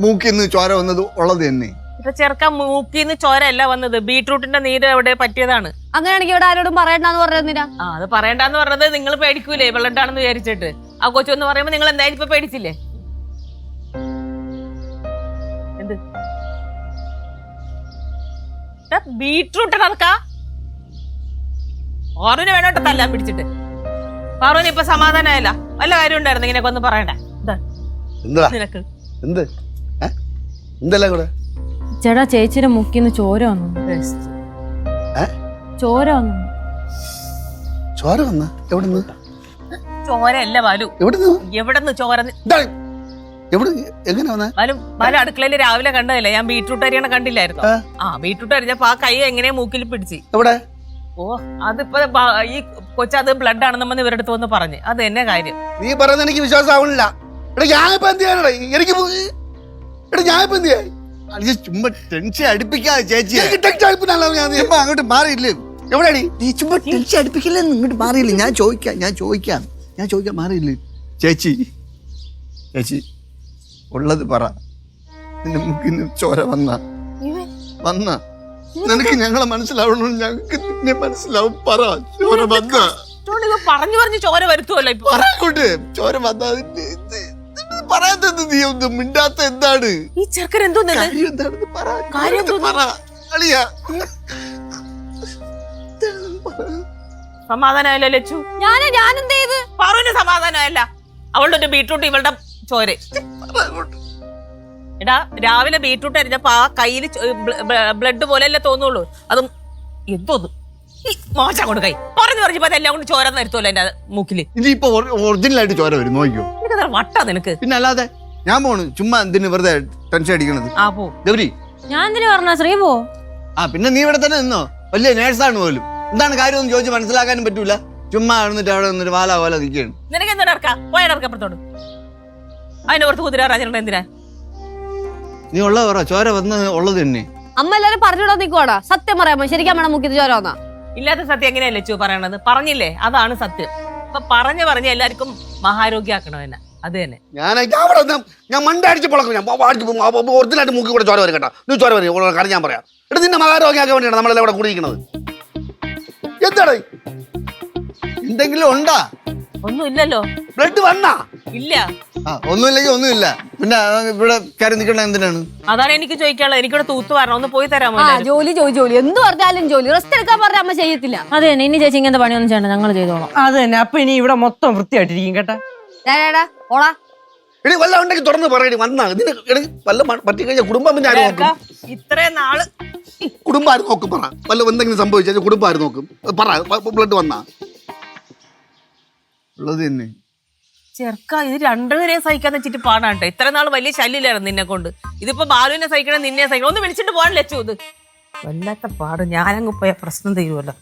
മൂക്കിന്ന് ചോര വന്നത് ഉള്ളത് തന്നെ. ചെറുക്ക മൂക്കിന്ന് ചോര അല്ല വന്നത്, ബീട്രൂട്ടിന്റെ നീര് എവിടെ പറ്റിയതാണ്. അങ്ങനെയാണെങ്കിൽ ഇവിടെ ആരോടും പറയണ്ടെന്ന് പറഞ്ഞില്ല. അത് പറയണ്ടെന്ന് പറഞ്ഞത് നിങ്ങൾ പേടിക്കൂലേ ബ്ലഡ് ആണെന്ന് വിചാരിച്ചിട്ട്. ആ കൊച്ചെന്ന് പറയുമ്പോ നിങ്ങൾ എന്തായാലും ഇപ്പൊ പേടിച്ചില്ലേ? എന്ത് ബീട്രൂട്ട് ഇറക്കാ പാറുവിനെ വേണോട്ടെ തല്ലാൻ പിടിച്ചിട്ട്. പാറുവിന് ഇപ്പൊ സമാധാനമായില്ല. വല്ല കാര്യം ഉണ്ടായിരുന്നു ഇങ്ങനെയൊക്കെ ഒന്ന് പറയണ്ട. നിനക്ക് ചേട്ടാ ചേച്ചിയുടെ മുക്കിന്ന് ചോര വന്നു. ചോര വന്നു. ചോര വന്ന എവിടുന്ന്? ചോരയല്ല ബാലു. എവിടെന്ന് ചോര? എങ്ങനെ വന്ന? ബാലു അടുക്കളയില് രാവിലെ കണ്ടതല്ലേ, ഞാൻ ബീട്രൂട്ട് അരിയണ കണ്ടില്ലായിരുന്നു. ബീട്രൂട്ട് അരിഞ്ഞപ്പോ ആ കൈ എങ്ങനെയാ മൂക്കിൽ പിടിച്ച്. എവിടെ? ഓ അതിപ്പോ ഈ കൊച്ചത് ബ്ലഡ് ആണെന്ന് വന്ന് ഇവരുടെ അടുത്ത് വന്ന് പറഞ്ഞ്. അത് എന്നെ കാര്യം. നീ പറയുന്നത് എനിക്ക് വിശ്വാസം ആവണില്ല. ചുമ്മാ ടെൻഷൻ അടുപ്പിക്കാതെ ചേച്ചി. അങ്ങോട്ട് മാറിയില്ലേ? എവിടെയാടി നീ? ചുമ്മാ ടെൻഷൻ അടുപ്പിക്കില്ലേ? ഇങ്ങോട്ട് മാറിയില്ലേ? ഞാൻ ചോദിക്കാം മാറിയില്ലേ? ചേച്ചി ഉള്ളത് പറ. നിന്റെ മുക്കിന്ന് ചോര വന്ന നിനക്ക് ഞങ്ങളെ മനസ്സിലാവണോ? ഞങ്ങൾക്ക് നിന്നെ മനസ്സിലാവും. പറ, ചോര വന്ന പറഞ്ഞു ചോര വരുത്തുമല്ലോ. പറയോട്ട് ചോര വന്ന പറയാത്തത് നീ ഒന്നും മിണ്ടാത്ത എന്താണ്? ഈ ചെറുക്കൻ എന്തോന്ന് സമാധാനമല്ല ലച്ചു. ഞാനെന്ത് ചെയ്ത്? പാറുവിന് സമാധാനമല്ല. അവളുടെ ഒരു ബീട്രൂട്ട് ഇവളുടെ ചോര. എടാ രാവിലെ ബീട്രൂട്ട് അരിഞ്ഞപ്പോ ആ കയ്യില് ബ്ലഡ് പോലെയല്ലേ തോന്നുള്ളൂ. അതും എന്തോന്നു മോശം കൊണ്ട് കൈ പറഞ്ഞു എല്ലാം കൊണ്ട് ചോര വരുത്തുമല്ലോ എന്റെ മൂക്കില്. ഇനിയിപ്പോ ഒറിജിനൽ ആയിട്ട് ചോര വരും. നോക്കിയോ വട്ടാ നിനക്ക്. പിന്നെ അല്ലാതെ ഞാൻ പോണു. ചുമ്മാ എന്തിനു വെറുതെ ടെൻഷൻ അടിക്കണത്? ഗൗരി ഞാൻ എന്തിനു പറഞ്ഞ ശ്രീ പോ. പിന്നെ നീ ഇവിടെ തന്നെ നിന്നോ? വലിയ നേഴ്സാണ് പോലും. എന്താണ് കാര്യം എന്ന് ചോദിച്ച് മനസ്സിലാക്കാനും പറ്റൂല. ചുമ്മാ നിന്നിട്ട് അവിടെ നിന്നിട്ട് വാല പോലെ നിൽക്കുകയാണ്. നിനക്ക് എന്താ ഇറക്കാം? പോയടക്കപ്പുറത്തോട്. അതിന്റെ പുറത്ത് കുതിരാറാജന എന്തിനാ? നീ ഉള്ള പറ. ചോര വന്ന് ഉള്ളത് തന്നെ. അമ്മ എല്ലാരും പറഞ്ഞിടാൻ നിൽക്കുവാടാ. സത്യം പറയാമോ? ശരിക്കും വേണം മുക്കിത് ചോര വന്നാ? ഇല്ലാത്ത സത്യം എങ്ങനെയല്ലേ ചോ പറയണത്? പറഞ്ഞില്ലേ, അതാണ് സത്യം. അപ്പൊ പറഞ്ഞ് എല്ലാവർക്കും മഹാരോഗ്യാക്കണം എന്നെ. അത് തന്നെ. ഞാൻ മണ്ടടിച്ച് പൊളക്കും. ഒറിജിനായിട്ട് മൂക്കി കൂടെ ചോര വരും കേട്ടോ. നീ ചോര വരും കാരണം ഞാൻ പറയാം. എടാ നിന്നെ മഹാരോഗ്യാക്കാൻ വേണ്ടിയാണ് നമ്മളെല്ലാം ഇവിടെ കൂടിയിരിക്കുന്നത്. എന്താണ് എന്തെങ്കിലും ഉണ്ടാ? ഒന്നും ഇല്ലല്ലോ. ബ്ലഡ് വന്നാ? ഇല്ല. ഒന്നുമില്ലെങ്കിൽ ഒന്നുമില്ല. പിന്നെ ഇവിടെ കയറി നിൽക്കണ എന്തിനാണ്? അതാണ് എനിക്ക് ചോദിക്കാനുള്ളത്. എനിക്കിവിടെ തൂത്ത് വരണം. ഒന്ന് പോയി തരാമോ? ജോലി എന്ത് പറഞ്ഞാലും ജോലി. റെസ്റ്റ് എടുക്കാൻ പറഞ്ഞ അമ്മ ചെയ്യത്തില്ല. അതെ തന്നെ. ഇനി ചേച്ചി ഇങ്ങനത്തെ പണിയൊന്നും ചെയ്യണ്ട, ഞങ്ങൾ ചെയ്തോളാം. അത് തന്നെ. അപ്പൊ ഇനി ഇവിടെ മൊത്തം വൃത്തിയായിട്ടിരിക്കും കേട്ടാ. ഓളാ എടി വല്ല ഉണ്ടെങ്കിൽ തുറന്ന് പറയടി. വന്നാ വല്ല പറ്റി കഴിഞ്ഞാൽ കുടുംബം പിന്നെ ആര് നോക്കും? ഇത്രയും നാള് കുടുംബം ആര് നോക്കും? പറ. വല്ല എന്തെങ്കിലും സംഭവിച്ചാൽ കുടുംബം ആര് നോക്കും? പറ. ബ്ലഡ് വന്നാ ഉള്ളത് തന്നെ. ചെറുക്ക ഇത് രണ്ടുപേരെയും സഹിക്കാന്ന് വെച്ചിട്ട് പാടാട്ടോ. ഇത്ര നാൾ വലിയ ശല്യമില്ലായിരുന്നു നിന്നെ കൊണ്ട്. ഇതിപ്പോ ബാലുവിനെ സഹിക്കണം, നിന്നെ സഹിക്കണം. ഒന്ന് വിളിച്ചിട്ട് പോകാൻ ലച്ചു. ഇത് വല്ലാത്ത പാട്. ഞാനങ്ങ് പോയ പ്രശ്നം തീരുമല്ലോ.